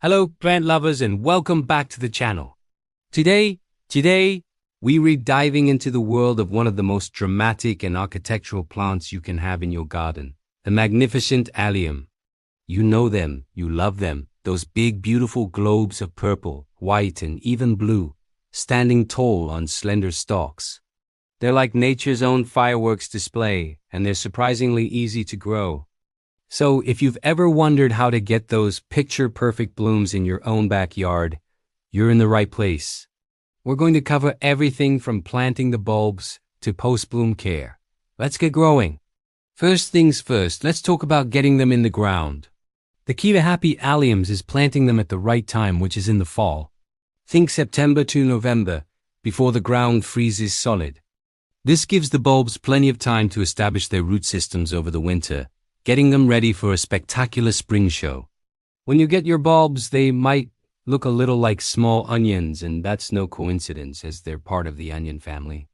Hello plant lovers and welcome back to the channel. Today, we're diving into the world of one of the most dramatic and architectural plants you can have in your garden, the magnificent Allium. You know them, you love them, those big beautiful globes of purple, white and even blue, standing tall on slender stalks. They're like nature's own fireworks display, and they're surprisingly easy to grow. So if you've ever wondered how to get those picture-perfect blooms in your own backyard, you're in the right place. We're going to cover everything from planting the bulbs to post-bloom care. Let's get growing. First things first, let's talk about getting them in the ground. The key to happy alliums is planting them at the right time, which is in the fall. Think September to November, before the ground freezes solid. This gives the bulbs plenty of time to establish their root systems over the winter, getting them ready for a spectacular spring show. When you get your bulbs, they might look a little like small onions, and that's no coincidence as they're part of the onion family.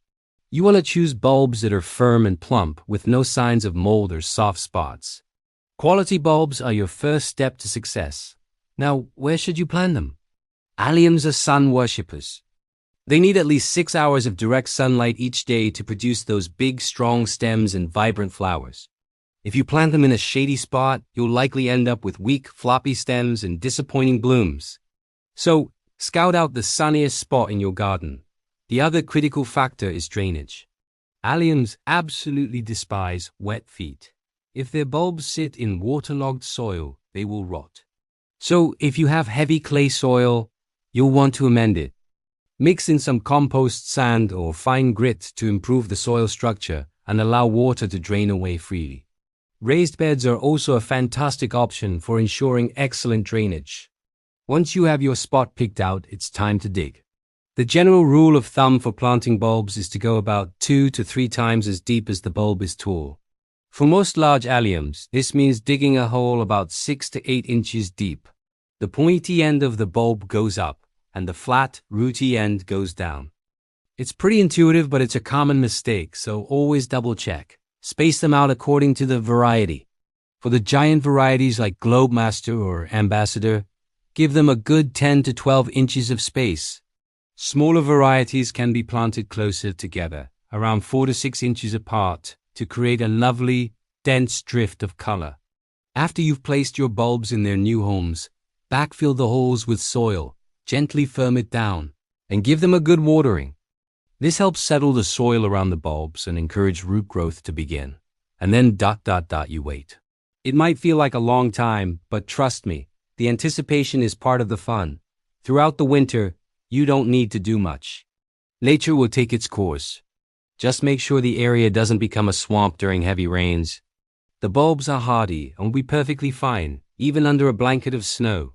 You want to choose bulbs that are firm and plump with no signs of mold or soft spots. Quality bulbs are your first step to success. Now, where should you plant them? Alliums are sun worshippers. They need at least 6 hours of direct sunlight each day to produce those big, strong stems and vibrant flowers. If you plant them in a shady spot, you'll likely end up with weak, floppy stems and disappointing blooms. So, scout out the sunniest spot in your garden. The other critical factor is drainage. Alliums absolutely despise wet feet. If their bulbs sit in waterlogged soil, they will rot. So, if you have heavy clay soil, you'll want to amend it. Mix in some compost sand or fine grit to improve the soil structure and allow water to drain away freely. Raised beds are also a fantastic option for ensuring excellent drainage. Once you have your spot picked out, it's time to dig. The general rule of thumb for planting bulbs is to go about 2 to 3 times as deep as the bulb is tall. For most large alliums, this means digging a hole about 6 to 8 inches deep. The pointy end of the bulb goes up, and the flat, rooty end goes down. It's pretty intuitive, but it's a common mistake, so always double check. Space them out according to the variety. For the giant varieties like Globemaster or Ambassador, give them a good 10 to 12 inches of space. Smaller varieties can be planted closer together, around 4 to 6 inches apart, to create a lovely, dense drift of color. After you've placed your bulbs in their new homes, backfill the holes with soil, gently firm it down, and give them a good watering. This helps settle the soil around the bulbs and encourage root growth to begin. And then you wait. It might feel like a long time, but trust me, the anticipation is part of the fun. Throughout the winter, you don't need to do much. Nature will take its course. Just make sure the area doesn't become a swamp during heavy rains. The bulbs are hardy and will be perfectly fine, even under a blanket of snow.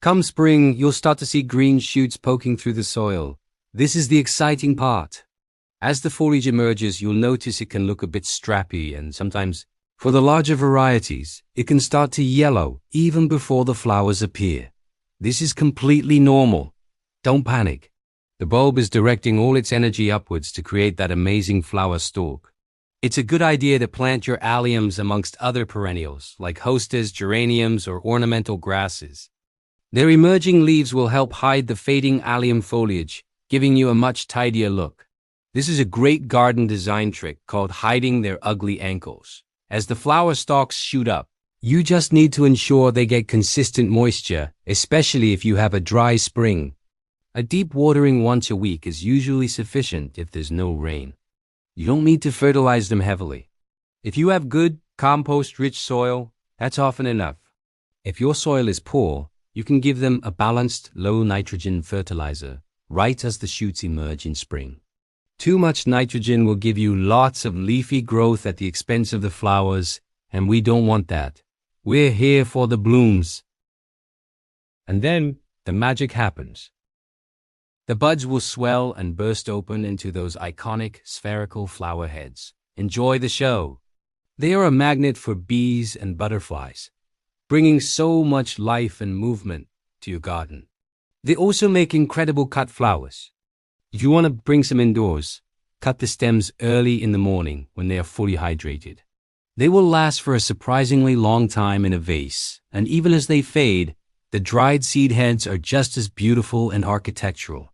Come spring, you'll start to see green shoots poking through the soil. This is the exciting part. As the foliage emerges, you'll notice it can look a bit strappy, and sometimes, for the larger varieties, it can start to yellow even before the flowers appear. This is completely normal. Don't panic. The bulb is directing all its energy upwards to create that amazing flower stalk. It's a good idea to plant your alliums amongst other perennials, like hostas, geraniums, or ornamental grasses. Their emerging leaves will help hide the fading allium foliage, giving you a much tidier look. This is a great garden design trick called hiding their ugly ankles. As the flower stalks shoot up, you just need to ensure they get consistent moisture, especially if you have a dry spring. A deep watering once a week is usually sufficient if there's no rain. You don't need to fertilize them heavily. If you have good, compost-rich soil, that's often enough. If your soil is poor, you can give them a balanced, low-nitrogen fertilizer right as the shoots emerge in spring. Too much nitrogen will give you lots of leafy growth at the expense of the flowers, and we don't want that. We're here for the blooms. And then the magic happens. The buds will swell and burst open into those iconic spherical flower heads. Enjoy the show. They are a magnet for bees and butterflies, bringing so much life and movement to your garden. They also make incredible cut flowers. If you want to bring some indoors, cut the stems early in the morning when they are fully hydrated. They will last for a surprisingly long time in a vase, and even as they fade, the dried seed heads are just as beautiful and architectural.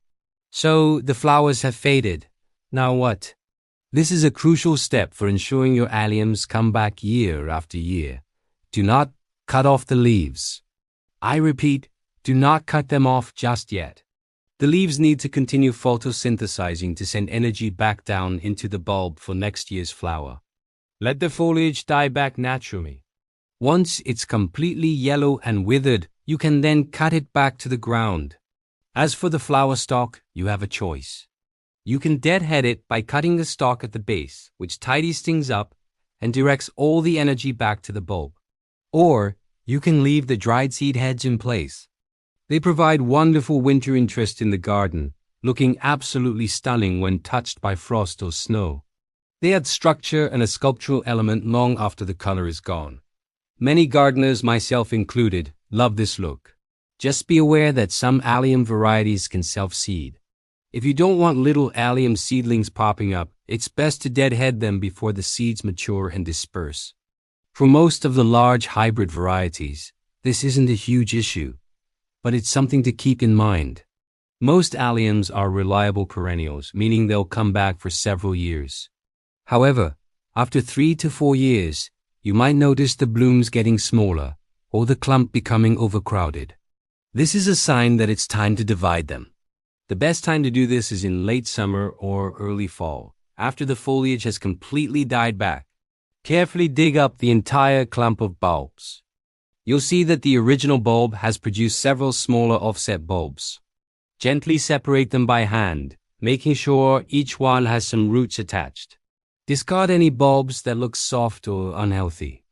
So the flowers have faded. Now what? This is a crucial step for ensuring your alliums come back year after year. Do not cut off the leaves. I repeat, do not cut them off just yet. The leaves need to continue photosynthesizing to send energy back down into the bulb for next year's flower. Let the foliage die back naturally. Once it's completely yellow and withered, you can then cut it back to the ground. As for the flower stalk, you have a choice. You can deadhead it by cutting the stalk at the base, which tidies things up and directs all the energy back to the bulb. Or you can leave the dried seed heads in place. They provide wonderful winter interest in the garden, looking absolutely stunning when touched by frost or snow. They add structure and a sculptural element long after the color is gone. Many gardeners, myself included, love this look. Just be aware that some allium varieties can self-seed. If you don't want little allium seedlings popping up, it's best to deadhead them before the seeds mature and disperse. For most of the large hybrid varieties, this isn't a huge issue, but it's something to keep in mind. Most alliums are reliable perennials, meaning they'll come back for several years. However, after 3 to 4 years, you might notice the blooms getting smaller or the clump becoming overcrowded. This is a sign that it's time to divide them. The best time to do this is in late summer or early fall, after the foliage has completely died back. Carefully dig up the entire clump of bulbs. You'll see that the original bulb has produced several smaller offset bulbs. Gently separate them by hand, making sure each one has some roots attached. Discard any bulbs that look soft or unhealthy.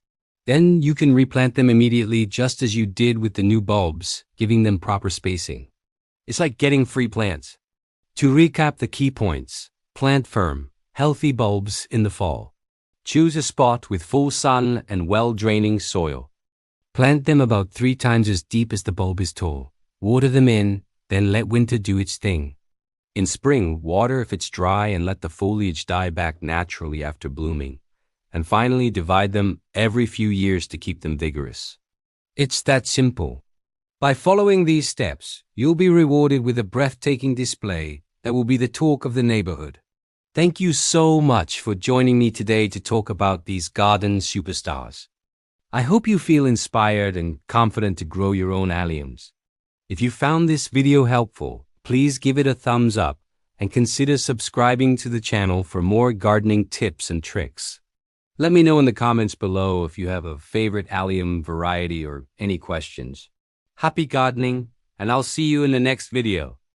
Then you can replant them immediately just as you did with the new bulbs, giving them proper spacing. It's like getting free plants. To recap the key points, plant firm, healthy bulbs in the fall. Choose a spot with full sun and well-draining soil. Plant them about 3 times as deep as the bulb is tall. Water them in, then let winter do its thing. In spring, water if it's dry and let the foliage die back naturally after blooming. And finally, divide them every few years to keep them vigorous. It's that simple. By following these steps, you'll be rewarded with a breathtaking display that will be the talk of the neighborhood. Thank you so much for joining me today to talk about these garden superstars. I hope you feel inspired and confident to grow your own alliums. If you found this video helpful, please give it a thumbs up and consider subscribing to the channel for more gardening tips and tricks. Let me know in the comments below if you have a favorite allium variety or any questions. Happy gardening, and I'll see you in the next video.